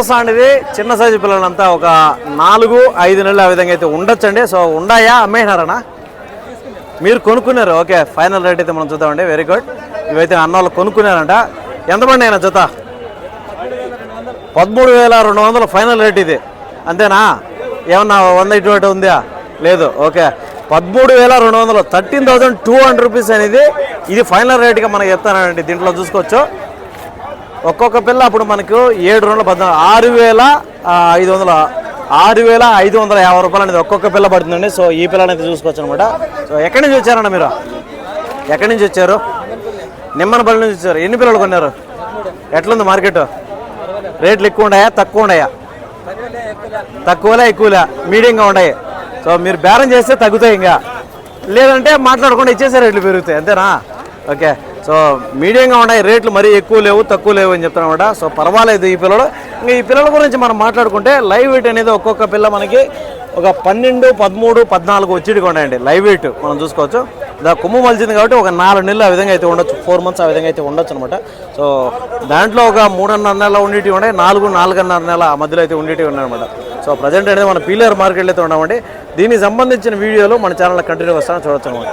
చూస్తా ఇది చిన్న సైజు పిల్లలంతా ఒక 4-5 నెలలు ఆ విధంగా అయితే ఉండొచ్చండి. సో ఉన్నాయా, అమ్మేసినారనా? మీరు కొనుక్కున్నారు. ఓకే, ఫైనల్ రేట్ అయితే మనం చూద్దామండి. Very good. ఇవైతే అన్న వాళ్ళు కొనుక్కున్నారంట. ఎంత పడి అయినా జత? 13,200 ఫైనల్ రేట్ ఇది, అంతేనా? ఏమన్నా 100 ఇటు ఉందా? లేదు. ఓకే, 13,200, 13,200 రూపీస్ అనేది ఇది ఫైనల్ రేట్గా మనకి చెప్తానండి. దీంట్లో చూసుకోవచ్చు ఒక్కొక్క పిల్ల అప్పుడు మనకు 7 రూపాయలు 6,550 రూపాయలు అనేది ఒక్కొక్క పిల్ల పడుతుందండి. సో ఈ పిల్లని అయితే చూసుకోవచ్చు అనమాట. సో ఎక్కడి నుంచి వచ్చారన్న మీరు? ఎక్కడి నుంచి వచ్చారు? నిమ్మనపల్లి నుంచి వచ్చారు. ఎన్ని పిల్లలు కొన్నారు? ఎట్లుంది మార్కెట్? రేట్లు ఎక్కువ ఉన్నాయా, తక్కువ ఉన్నాయా? తక్కువలే, ఎక్కువలే, మీడియంగా ఉన్నాయి. సో మీరు బేరం చేస్తే తగ్గుతాయి, ఇంకా లేదంటే మాట్లాడకుండా ఇచ్చేసే రేట్లు పెరుగుతాయి, అంతేనా? ఓకే, సో మీడియంగా ఉన్నాయి రేట్లు, మరీ ఎక్కువ లేవు తక్కువ లేవు అని చెప్తానమాట. సో పర్వాలేదు ఈ పిల్లలు. ఇంకా ఈ పిల్లల గురించి మనం మాట్లాడుకుంటే లైవ్ వెయిట్ అనేది ఒక్కొక్క పిల్ల మనకి ఒక 12, 13, 14 వచ్చేటిగా ఉన్నాయండి లైవ్ వెయిట్. మనం చూసుకోవచ్చు. కొమ్ము మలిచింది కాబట్టి ఒక 4 నెలలు ఆ విధంగా అయితే ఉండొచ్చు, 4 months ఆ విధంగా అయితే ఉండొచ్చు అనమాట. సో దాంట్లో ఒక 3.5 నెలలు ఉండేటివి ఉన్నాయి, 4-4.5 నెలల మధ్యలో అయితే ఉండేటివి ఉన్నాయన్నమాట. సో ప్రజెంట్ అనేది మన పీలేరు మార్కెట్లో అయితే ఉన్నామండి. దీనికి సంబంధించిన వీడియోలు మన ఛానల్లో కంటిన్యూ వస్తాను, చూడొచ్చు అనమాట.